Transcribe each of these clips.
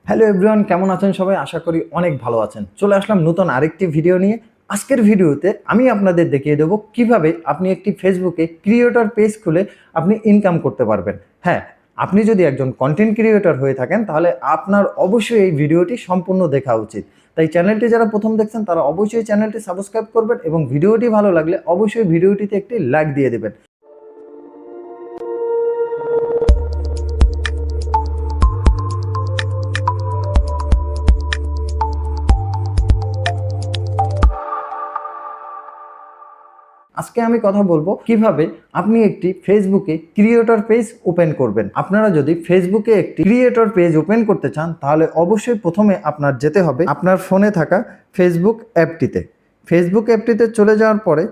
Hello everyone, কেমন আছেন সবাই? আশা করি অনেক ভালো আছেন। চলে আসলাম নতুন আরেকটি ভিডিও নিয়ে। আজকের ভিডিওতে আমি আপনাদের দেখিয়ে দেবো কিভাবে আপনি একটি ফেসবুকে ক্রিয়েটর পেজ খুলে আপনি ইনকাম করতে পারবেন। হ্যাঁ, আপনি যদি একজন কন্টেন্ট ক্রিয়েটর হয়ে থাকেন তাহলে আপনার অবশ্যই এই ভিডিওটি সম্পূর্ণ দেখা উচিত। তাই চ্যানেলটি যারা প্রথম দেখছেন তারা অবশ্যই চ্যানেলটি সাবস্ক্রাইব করবেন এবং ভিডিওটি ভালো লাগলে অবশ্যই ভিডিওটিতে একটি লাইক দিয়ে দেবেন। আজকে আমি কথা বলবো কিভাবে আপনি একটি ফেসবুকে ক্রিয়েটর পেজ ওপেন করবেন। আপনারা যদি ফেসবুকে একটি ক্রিয়েটর পেজ ওপেন করতে চান তাহলে অবশ্যই প্রথমে আপনার যেতে হবে আপনার ফোনে থাকা ফেসবুক অ্যাপটিতে। ফেসবুক অ্যাপটিতে চলে যাওয়ার পরে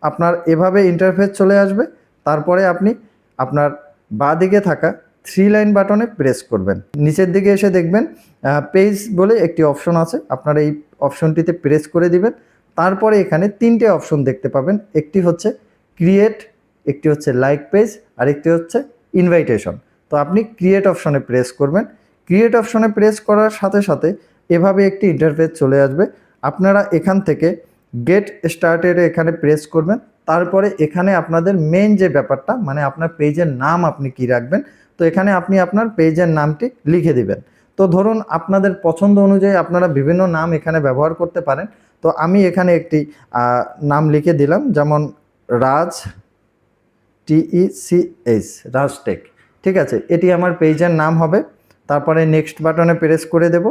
আপনার এভাবে ইন্টারফেস চলে আসবে। তারপরে আপনি আপনার বাঁ দিকে থাকা 3 লাইন বাটনে প্রেস করবেন। নিচের দিকে এসে দেখবেন পেজ বলে একটি অপশন আছে, আপনারা এই অপশনটিতে প্রেস করে দিবেন। তারপরে এখানে 3টে অপশন দেখতে পাবেন, একটি হচ্ছে ক্রিয়েট, একটি হচ্ছে লাইক পেজ, আর একটি হচ্ছে ইনভাইটেশন। তো আপনি ক্রিয়েট অপশনে প্রেস করবেন। ক্রিয়েট অপশনে প্রেস করার সাথে সাথে এভাবে একটি ইন্টারফেস চলে আসবে। আপনারা এখান থেকে গেট স্টার্টেড এখানে প্রেস করবেন। তারপরে এখানে আপনাদের মেন যে ব্যাপারটা, মানে আপনার পেজের নাম আপনি কি রাখবেন, তো এখানে আপনি আপনার পেজের নামটি লিখে দিবেন। তো ধরুন আপনাদের পছন্দ অনুযায়ী আপনারা বিভিন্ন নাম এখানে ব্যবহার করতে পারেন। তো আমি এখানে একটি নাম লিখে দিলাম, যেমন রাজ TECH, রাজটেক। ঠিক আছে, এটি আমার পেজের নাম হবে। তারপরে নেক্সট বাটনে প্রেস করে দেব।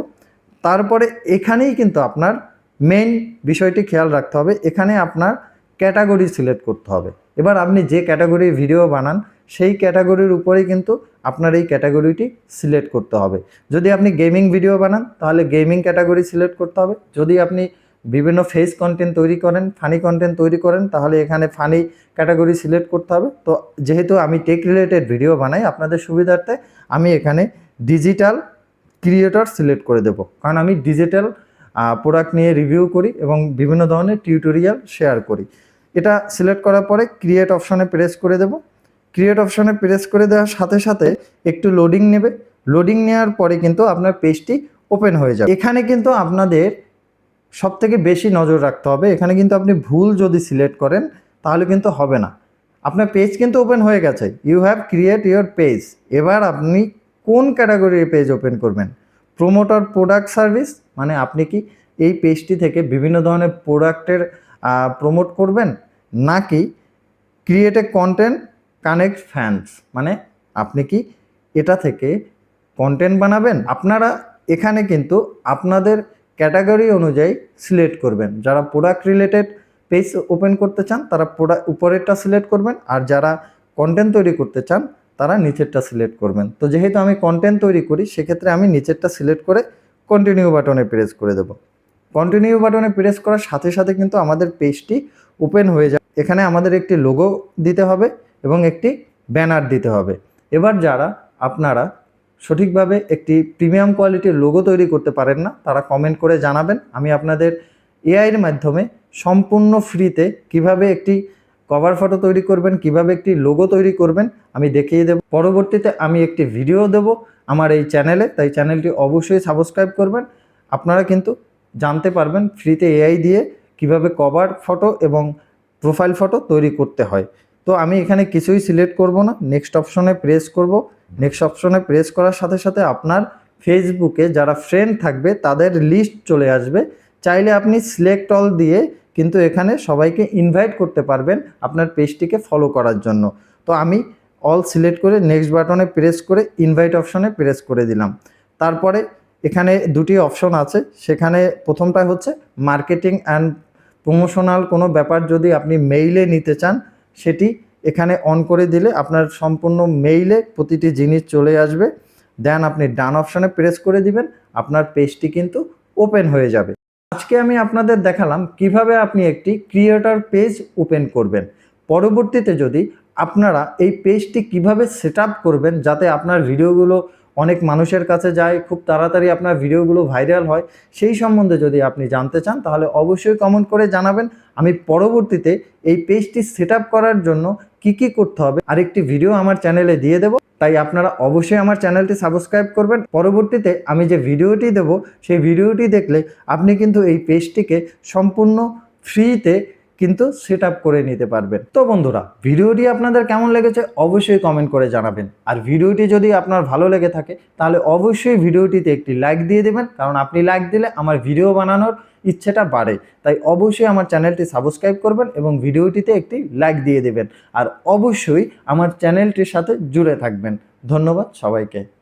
তারপরে এখানেই কিন্তু আপনার মেইন বিষয়টি খেয়াল রাখতে হবে, এখানে আপনার ক্যাটাগরি সিলেক্ট করতে হবে। এবার আপনি যে ক্যাটাগরির ভিডিও বানান সেই ক্যাটাগরির উপরেই কিন্তু আপনার এই ক্যাটাগরিটি সিলেক্ট করতে হবে। যদি আপনি গেমিং ভিডিও বানান তাহলে গেমিং ক্যাটাগরি সিলেক্ট করতে হবে। যদি আপনি বিভিন্ন ফেস কন্টেন্ট তৈরি করেন, ফানি কন্টেন্ট তৈরি করেন, তাহলে এখানে ফানি ক্যাটাগরি সিলেক্ট করতে হবে। তো যেহেতু আমি টেক রিলেটেড ভিডিও বানাই, আপনাদের সুবিধার্থে আমি এখানে ডিজিটাল ক্রিয়েটর সিলেক্ট করে দেব, কারণ আমি ডিজিটাল প্রোডাক্ট নিয়ে রিভিউ করি এবং বিভিন্ন ধরনের টিউটোরিয়াল শেয়ার করি। এটা সিলেক্ট করার পরে ক্রিয়েট অপশনে প্রেস করে দেব। ক্রিয়েট অপশনে প্রেস করে দেওয়ার সাথে সাথে একটু লোডিং নেবে। লোডিং নেওয়ার পরে কিন্তু আপনার পেজটি ওপেন হয়ে যাবে। এখানে কিন্তু আপনাদের সবথেকে বেশি নজর রাখতে হবে, এখানে কিন্তু আপনি ভুল যদি সিলেক্ট করেন তাহলে কিন্তু হবে না। আপনার পেজ কিন্তু ওপেন হয়ে গেছে, you have create your page. এবার আপনি কোন ক্যাটাগরির পেজ ওপেন করবেন? প্রোমোটার প্রোডাক্ট সার্ভিস, মানে আপনি কি এই পেজটি থেকে বিভিন্ন ধরনের প্রোডাক্টের প্রমোট করবেন, নাকি create a content connect fans, মানে আপনি কি এটা থেকে কন্টেন্ট বানাবেন? আপনারা এখানে কিন্তু আপনাদের ক্যাটাগরি অনুযায়ী সিলেক্ট করবেন। যারা প্রোডাক্ট রিলেটেড পেজ ওপেন করতে চান তারা উপরেরটা সিলেক্ট করবেন, আর যারা কন্টেন্ট তৈরি করতে চান তারা নিচেরটা সিলেক্ট করবেন। তো যেহেতু আমি কন্টেন্ট তৈরি করি সেক্ষেত্রে আমি নিচেরটা সিলেক্ট করে কন্টিনিউ বাটনে প্রেস করে দেব। কন্টিনিউ বাটনে প্রেস করার সাথে সাথে কিন্তু আমাদের পেজটি ওপেন হয়ে যায়। এখানে আমাদের একটি লোগো দিতে হবে এবং একটি ব্যানার দিতে হবে। এবার যারা আপনারা সঠিকভাবে একটি প্রিমিয়াম কোয়ালিটির লোগো তৈরি করতে পারেন না তারা কমেন্ট করে জানাবেন। আমি আপনাদের এআইয়ের মাধ্যমে সম্পূর্ণ ফ্রিতে কিভাবে একটি কভার ফটো তৈরি করবেন, কিভাবে একটি লোগো তৈরি করবেন আমি দেখিয়ে দেব। পরবর্তীতে আমি একটি ভিডিও দেব আমার এই চ্যানেলে, তাই চ্যানেলটি অবশ্যই সাবস্ক্রাইব করবেন। আপনারা কিন্তু জানতে পারবেন ফ্রিতে এআই দিয়ে কিভাবে কভার ফটো এবং প্রোফাইল ফটো তৈরি করতে হয়। তো আমি এখানে কিছুই সিলেক্ট করব না, নেক্সট অপশনে প্রেস করব। নেক্সট অপশনে প্রেস করার সাথে সাথে আপনার ফেসবুকে যারা ফ্রেন্ড থাকবে তাদের লিস্ট চলে আসবে। চাইলে আপনি সিলেক্ট অল দিয়ে কিন্তু এখানে সবাইকে ইনভাইট করতে পারবেন আপনার পেজটিকে ফলো করার জন্য। তো আমি অল সিলেক্ট করে নেক্সট বাটনে প্রেস করে ইনভাইট অপশনে প্রেস করে দিলাম। তারপরে এখানে দুটি অপশন আছে, সেখানে প্রথমটা হচ্ছে মার্কেটিং অ্যান্ড প্রমোশনাল কোনো ব্যাপার যদি আপনি মেইলে নিতে চান সেটি এখানে অন করে দিলে আপনার সম্পূর্ণ মেইলে প্রতিটি জিনিস চলে আসবে। দেন আপনি ডান অপশানে প্রেস করে দিবেন, আপনার পেজটি কিন্তু ওপেন হয়ে যাবে। আজকে আমি আপনাদের দেখালাম কিভাবে আপনি একটি ক্রিয়েটর পেজ ওপেন করবেন। পরবর্তীতে যদি আপনারা এই পেজটি কিভাবে সেট আপ করবেন যাতে আপনার ভিডিওগুলো অনেক মানুষের কাছে যায়, খুব তাড়াতাড়ি আপনার ভিডিওগুলো ভাইরাল হয়, সেই সম্বন্ধে যদি আপনি জানতে চান তাহলে অবশ্যই কমেন্ট করে জানাবেন। আমি পরবর্তীতে এই পেজটি সেট আপ করার জন্য কি কি করতে হবে আরেকটি ভিডিও আমার চ্যানেলে দিয়ে দেব। তাই আপনারা অবশ্যই আমার চ্যানেলটি সাবস্ক্রাইব করবেন। পরবর্তীতে আমি যে ভিডিওটি দেব সেই ভিডিওটি দেখলে আপনি কিন্তু এই পেজটিকে সম্পূর্ণ ফ্রিতে কিন্তু সেট আপ করে নিতে পারবেন। তো বন্ধুরা, ভিডিওটি আপনাদের কেমন লেগেছে অবশ্যই কমেন্ট করে জানাবেন। আর ভিডিওটি যদি আপনার ভালো লেগে থাকে তাহলে অবশ্যই ভিডিওটিতে একটি লাইক দিয়ে দেবেন, কারণ আপনি লাইক দিলে আমার ভিডিও বানানোর ইচ্ছেটা বাড়ে। তাই অবশ্যই আমার চ্যানেলটি সাবস্ক্রাইব করবেন এবং ভিডিওটিতে একটি লাইক দিয়ে দেবেন। আর অবশ্যই আমার চ্যানেলটির সাথে জুড়ে থাকবেন। ধন্যবাদ সবাইকে।